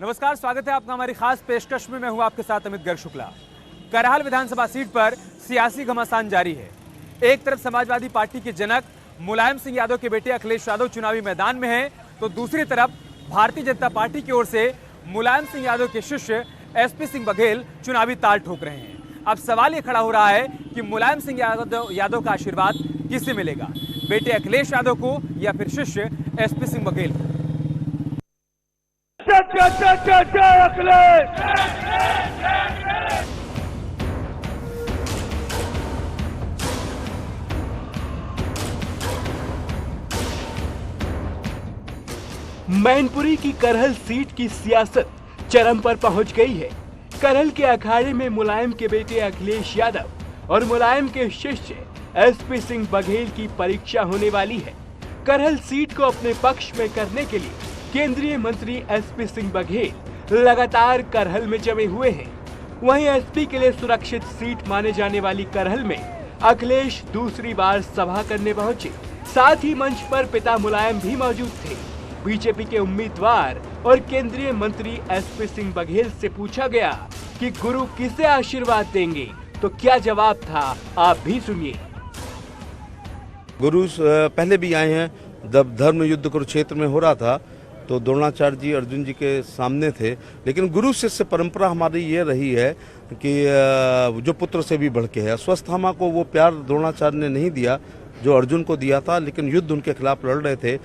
नमस्कार, स्वागत है आपका हमारी खास पेशकश में। मैं हूं आपके साथ अमित गर्ग शुक्ला। करहाल विधानसभा सीट पर सियासी घमासान जारी है। एक तरफ समाजवादी पार्टी के जनक मुलायम सिंह यादव के बेटे अखिलेश यादव चुनावी मैदान में हैं, तो दूसरी तरफ भारतीय जनता पार्टी की ओर से मुलायम सिंह यादव के शिष्य एसपी सिंह बघेल चुनावी ताल ठोक रहे हैं। अब सवाल ये खड़ा हो रहा है कि मुलायम सिंह यादव का आशीर्वाद किसे मिलेगा, बेटे अखिलेश यादव को या फिर शिष्य एसपी सिंह बघेल को। मैनपुरी की करहल सीट की सियासत चरम पर पहुंच गई है। करहल के अखाड़े में मुलायम के बेटे अखिलेश यादव और मुलायम के शिष्य एसपी सिंह बघेल की परीक्षा होने वाली है। करहल सीट को अपने पक्ष में करने के लिए केंद्रीय मंत्री एसपी सिंह बघेल लगातार करहल में जमे हुए हैं। वहीं एसपी के लिए सुरक्षित सीट माने जाने वाली करहल में अखिलेश दूसरी बार सभा करने पहुंचे। साथ ही मंच पर पिता मुलायम भी मौजूद थे। बीजेपी के उम्मीदवार और केंद्रीय मंत्री एसपी सिंह बघेल से पूछा गया कि गुरु किसे आशीर्वाद देंगे, तो क्या जवाब था, आप भी सुनिए। गुरु पहले भी आए हैं, जब धर्म युद्ध कुरुक्षेत्र में हो रहा था तो द्रोणाचार्य जी अर्जुन जी के सामने थे। लेकिन गुरु शिष्य परंपरा हमारी ये रही है कि जो पुत्र से भी बढ़ के है। अश्वत्थामा को वो प्यार द्रोणाचार्य ने नहीं दिया जो अर्जुन को दिया था, लेकिन युद्ध उनके खिलाफ लड़ रहे थे।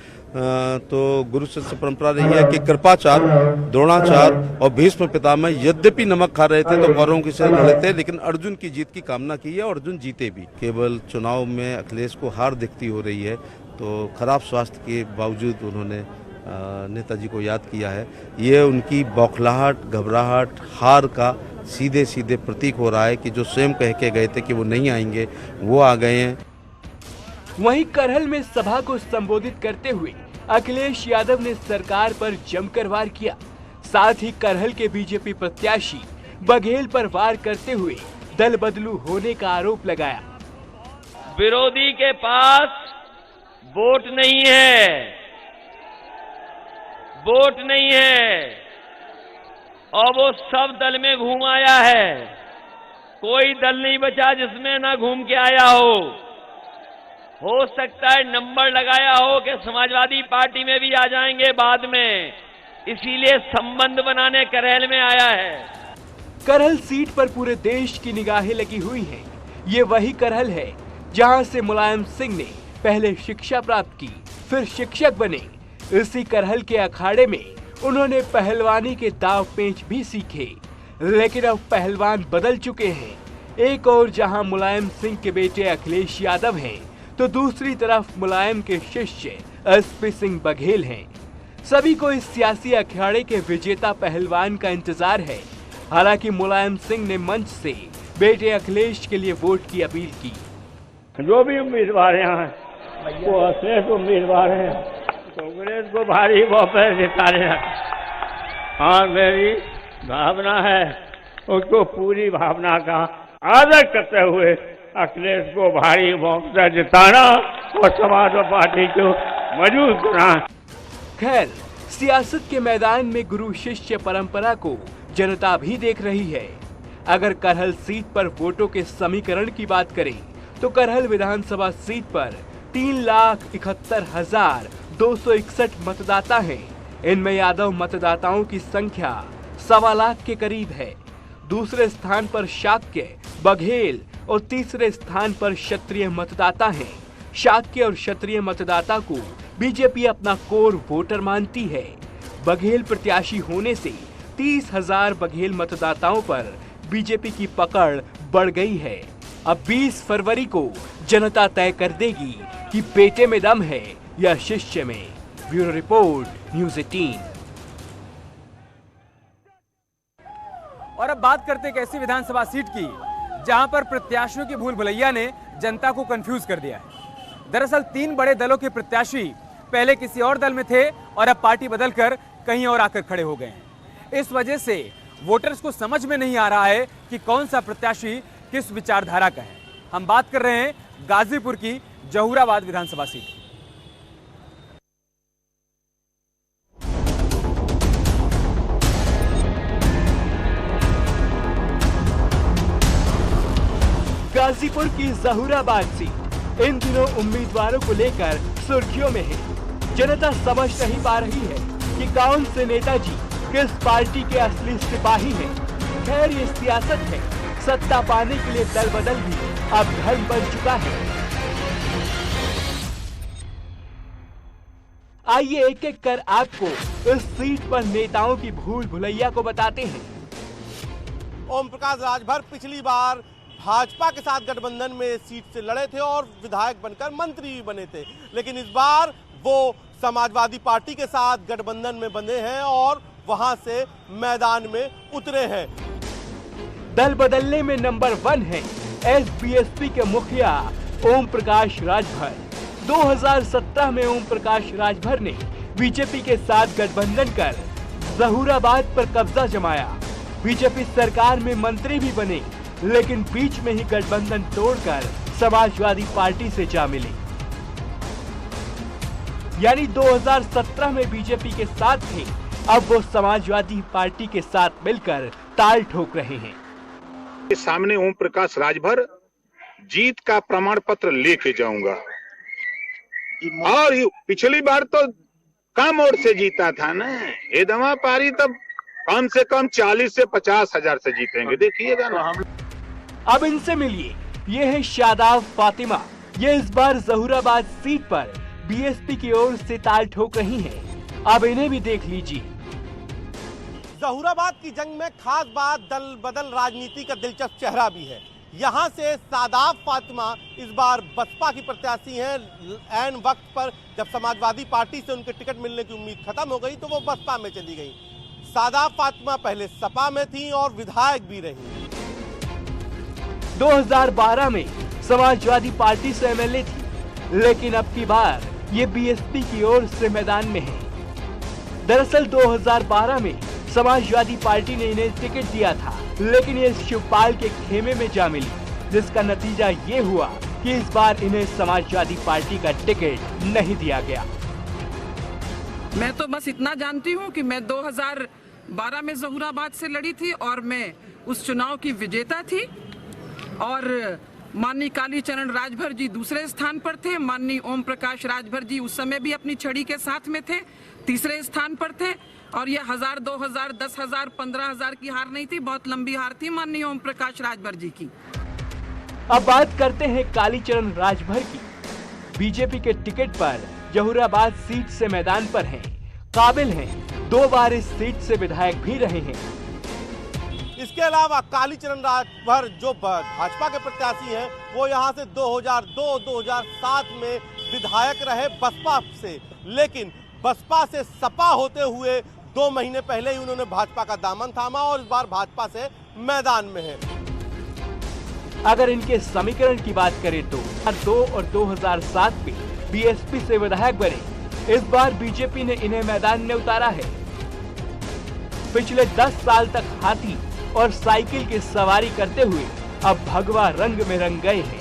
तो गुरु शिष्य परंपरा रही है कि कृपाचार्य, द्रोणाचार्य और भीष्म पितामह यद्यपि नमक खा रहे थे तो कौरवों के साथ लड़े थे, लेकिन अर्जुन की जीत की कामना की है और अर्जुन जीते भी। केवल चुनाव में अखिलेश को हार दिखती हो रही है, तो खराब स्वास्थ्य के बावजूद उन्होंने नेताजी को याद किया है। ये उनकी बौखलाहट, घबराहट, हार का सीधे सीधे प्रतीक हो रहा है कि जो स्वयं कह के गए थे कि वो नहीं आएंगे, वो आ गए हैं। वहीं करहल में सभा को संबोधित करते हुए अखिलेश यादव ने सरकार पर जमकर वार किया। साथ ही करहल के बीजेपी प्रत्याशी बघेल पर वार करते हुए दल बदलू होने का आरोप लगाया। विरोधी के पास वोट नहीं है, वोट नहीं है और वो सब दल में घूम आया है। कोई दल नहीं बचा जिसमें ना घूम के आया हो सकता है नंबर लगाया हो कि समाजवादी पार्टी में भी आ जाएंगे बाद में, इसीलिए संबंध बनाने करहल में आया है। करहल सीट पर पूरे देश की निगाहें लगी हुई हैं। ये वही करहल है जहां से मुलायम सिंह ने पहले शिक्षा प्राप्त की, फिर शिक्षक बने। इसी करहल के अखाड़े में उन्होंने पहलवानी के दांव पेंच भी सीखे, लेकिन अब पहलवान बदल चुके हैं। एक और जहां मुलायम सिंह के बेटे अखिलेश यादव हैं, तो दूसरी तरफ मुलायम के शिष्य एसपी सिंह बघेल हैं। सभी को इस सियासी अखाड़े के विजेता पहलवान का इंतजार है। हालांकि मुलायम सिंह ने मंच से बेटे अखिलेश के लिए वोट की अपील की। जो भी उम्मीदवार यहाँ वो श्रेष्ठ उम्मीदवार हैं, कांग्रेस को भारी बहुमत जिताने। हाँ, मेरी भावना है उसको पूरी भावना का आदर करते हुए अखिलेश को भारी बहुमत जिताना और समाजवादी पार्टी को मजबूत करना। खैर, सियासत के मैदान में गुरु शिष्य परंपरा को जनता भी देख रही है। अगर करहल सीट पर वोटों के समीकरण की बात करें तो करहल विधानसभा सीट पर 3,71,261 मतदाता हैं। इनमें यादव मतदाताओं की संख्या 1.25 लाख के करीब है। दूसरे स्थान पर शाक्य, बघेल और तीसरे स्थान पर क्षत्रिय मतदाता हैं। शाक्य और क्षत्रिय मतदाता को बीजेपी अपना कोर वोटर मानती है। बघेल प्रत्याशी होने से 30,000 बघेल मतदाताओं पर बीजेपी की पकड़ बढ़ गई है। अब 20 फरवरी को जनता तय कर देगी कि बेटे में दम है या शिष्य में। Bureau report, news 18। और अब बात करते एक ऐसी विधानसभा सीट की जहां पर प्रत्याशियों की भूल भुलैया ने जनता को कंफ्यूज कर दिया है। दरअसल 3 बड़े दलों के प्रत्याशी पहले किसी और दल में थे और अब पार्टी बदलकर कहीं और आकर खड़े हो गए हैं। इस वजह से वोटर्स को समझ में नहीं आ रहा है कि कौन सा प्रत्याशी किस विचारधारा का है। हम बात कर रहे हैं गाजीपुर की जहूराबाद विधानसभा सीट। गाजीपुर की जहूराबाद सीट इन दिनों उम्मीदवारों को लेकर सुर्खियों में है। जनता समझ नहीं पा रही है कि कौन से नेताजी किस पार्टी के असली सिपाही हैं। खैर ये सियासत है, सत्ता पाने के लिए दल बदल भी अब धर्म बन चुका है। आइए एक एक कर आपको इस सीट पर नेताओं की भूल भुलैया को बताते हैं। ओम प्रकाश राजभर पिछली बार भाजपा के साथ गठबंधन में सीट से लड़े थे और विधायक बनकर मंत्री भी बने थे, लेकिन इस बार वो समाजवादी पार्टी के साथ गठबंधन में बंधे हैं और वहां से मैदान में उतरे हैं। दल बदलने में नंबर 1 है एसबीएसपी के मुखिया ओम प्रकाश राजभर। 2017 में ओम प्रकाश राजभर ने बीजेपी के साथ गठबंधन कर जहूराबाद पर कब्जा जमाया। बीजेपी सरकार में मंत्री भी बने, लेकिन बीच में ही गठबंधन तोड़कर समाजवादी पार्टी से जा मिले। यानी 2017 में बीजेपी के साथ थे, अब वो समाजवादी पार्टी के साथ मिलकर ताल ठोक रहे हैं। सामने ओम प्रकाश राजभर जीत का प्रमाण पत्र लेके जाऊंगा। और पिछली बार तो कम वोट से जीता था ना, ये दमा पारी तब कम से कम 40 से 50 हजार से जीतेंगे, देखिएगा ना। अब इनसे मिलिए, ये है शादाब फातिमा। ये इस बार जहूराबाद सीट पर बीएसपी की ओर से ताल ठोक रही हैं। अब इन्हें भी देख लीजिए। जहूराबाद की जंग में खास बात दल बदल राजनीति का दिलचस्प चेहरा भी है। यहाँ से शादाब फातिमा इस बार बसपा की प्रत्याशी हैं। ऐन वक्त पर जब समाजवादी पार्टी से उनके टिकट मिलने की उम्मीद खत्म हो गई तो वो बसपा में चली गई। शादाब फातिमा पहले सपा में थी और विधायक भी रही। 2012 में समाजवादी पार्टी से एमएलए थी, लेकिन अब की बार ये बीएसपी की ओर से मैदान में है। दरअसल 2012 में समाजवादी पार्टी ने इन्हें टिकट दिया था, लेकिन ये शिवपाल के खेमे में जा मिली, जिसका नतीजा ये हुआ कि इस बार इन्हें समाजवादी पार्टी का टिकट नहीं दिया गया। मैं तो बस इतना जानती हूँ कि मैं 2012 में जहूराबाद से लड़ी थी और मैं उस चुनाव की विजेता थी और माननीय कालीचरण राजभर जी दूसरे स्थान पर थे। माननीय ओम प्रकाश राजभर जी उस समय भी अपनी छड़ी के साथ में थे, तीसरे स्थान पर थे। और ये 1000, 2000, 10,000, 15,000 की हार नहीं थी, बहुत लंबी हार थी माननीय ओम प्रकाश राजभर जी की। अब बात करते हैं कालीचरण राजभर की। बीजेपी के टिकट पर जहूराबाद सीट से मैदान पर हैं, काबिल हैं, 2 बार इस सीट से विधायक भी रहे हैं। इसके अलावा कालीचरण राजभर जो भाजपा के प्रत्याशी हैं, वो यहाँ से 2002-2007 में विधायक रहे बसपा से, लेकिन बसपा से सपा होते हुए 2 महीने पहले ही उन्होंने भाजपा का दामन थामा और इस बार भाजपा से मैदान में है। अगर इनके समीकरण की बात करें तो 2002 और 2007 में बीएसपी से विधायक बने। इस बार बीजेपी ने इन्हें मैदान में उतारा है। पिछले 10 साल तक हाथी और साइकिल की सवारी करते हुए अब भगवा रंग में रंग गए हैं।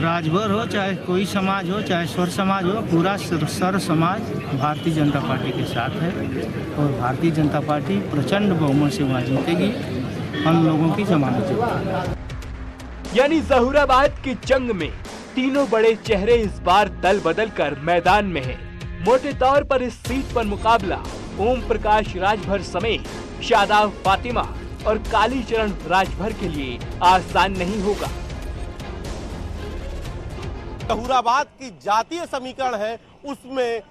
राजभर हो चाहे कोई समाज हो, चाहे स्वर समाज हो, पूरा सर्व समाज भारतीय जनता पार्टी के साथ है और भारतीय जनता पार्टी प्रचंड बहुमत से वहाँ जीतेगी। हम लोगों की जमानत है। यानी जहूराबाद की जंग में तीनों बड़े चेहरे इस बार दल बदल कर मैदान में हैं। मोटे तौर पर इस सीट पर मुकाबला ओम प्रकाश राजभर समेत शादाब फातिमा और कालीचरण राजभर के लिए आसान नहीं होगा। जहूराबाद की जातीय समीकरण है, उसमें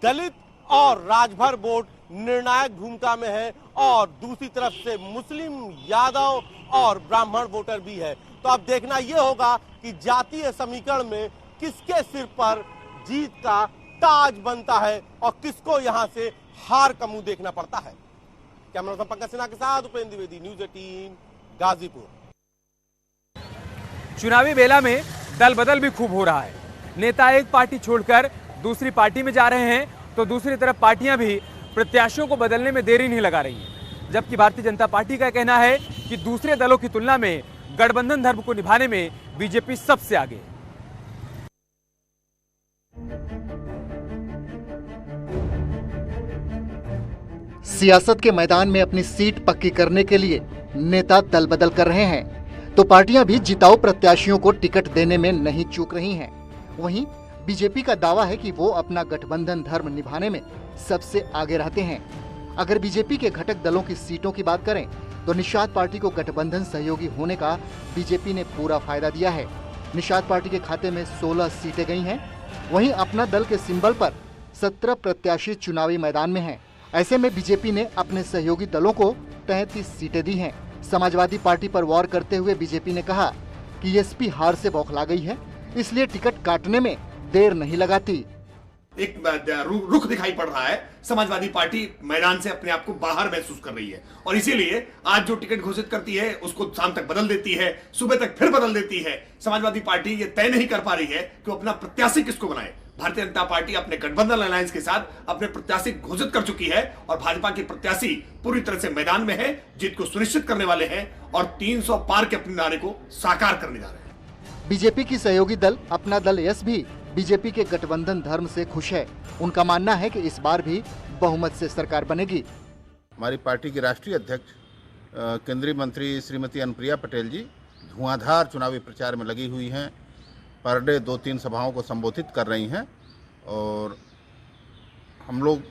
दलित और राजभर वोट निर्णायक भूमिका में है और दूसरी तरफ से मुस्लिम, यादव और ब्राह्मण वोटर भी है। तो अब देखना यह होगा कि जातीय समीकरण में किसके सिर पर जीत का ताज बनता है और किसको यहां से हार का मुंह देखना पड़ता है। कैमरा पर्सन पंकज सिन्हा के साथ उपेंद्र द्विवेदी, न्यूज़ 18 गाजीपुर। चुनावी बेला में दल बदल भी खूब हो रहा है। नेता एक पार्टी छोड़कर दूसरी पार्टी में जा रहे हैं, तो दूसरी तरफ पार्टियां भी प्रत्याशियों को बदलने में देरी नहीं लगा रही हैं। जबकि भारतीय जनता पार्टी का कहना है कि दूसरे दलों की तुलना में गठबंधन धर्म को निभाने में बीजेपी सबसे आगे है। सियासत के मैदान में अपनी सीट पक्की करने के लिए नेता दल बदल कर रहे हैं, तो पार्टियां भी जिताऊ प्रत्याशियों को टिकट देने में नहीं चूक रही हैं। वहीं बीजेपी का दावा है कि वो अपना गठबंधन धर्म निभाने में सबसे आगे रहते हैं। अगर बीजेपी के घटक दलों की सीटों की बात करें तो निषाद पार्टी को गठबंधन सहयोगी होने का बीजेपी ने पूरा फायदा दिया है। निषाद पार्टी के खाते में 16 सीटें गई हैं। वहीं अपना दल के सिंबल पर 17 प्रत्याशी चुनावी मैदान में हैं। ऐसे में बीजेपी ने अपने सहयोगी दलों को 33 सीटें दी हैं। समाजवादी पार्टी पर वार करते हुए बीजेपी ने कहा कि एसपी हार से बौखला गई है, इसलिए टिकट काटने में देर नहीं लगाती। एक रुख दिखाई पड़ रहा है। समाजवादी पार्टी मैदान से अपने आप को बाहर महसूस कर रही है और इसीलिए आज जो टिकट घोषित करती है उसको शाम तक बदल देती है, सुबह तक फिर बदल देती है। समाजवादी पार्टी ये तय नहीं कर पा रही है कि वो अपना प्रत्याशी किसको बनाए। भारतीय जनता पार्टी अपने गठबंधन अलायंस के साथ अपने प्रत्याशी घोषित कर चुकी है और भाजपा के प्रत्याशी पूरी तरह से मैदान में है, जीत को सुनिश्चित करने वाले हैं और 300 पार के अपने नारे को साकार करने जा रहे हैं। बीजेपी की सहयोगी दल अपना दल यस भी बीजेपी के गठबंधन धर्म से खुश है। उनका मानना है कि इस बार भी बहुमत से सरकार बनेगी। हमारी पार्टी की राष्ट्रीय अध्यक्ष केंद्रीय मंत्री श्रीमती अनुप्रिया पटेल जी धुआंधार चुनावी प्रचार में लगी हुई हैं। पर डे 2-3 सभाओं को संबोधित कर रही हैं और हम लोग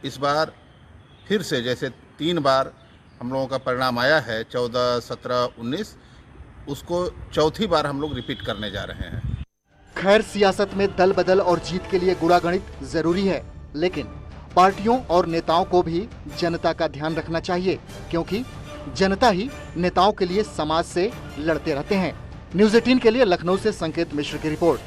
इस बार फिर से जैसे 3 बार हम लोगों का परिणाम आया है 14, 17, 19, उसको चौथी बार हम लोग रिपीट करने जा रहे हैं। खैर, सियासत में दल बदल और जीत के लिए गुणागणित जरूरी है, लेकिन पार्टियों और नेताओं को भी जनता का ध्यान रखना चाहिए, क्योंकि जनता ही नेताओं के लिए समाज से लड़ते रहते हैं। न्यूज़ 18 के लिए लखनऊ से संकेत मिश्र की रिपोर्ट।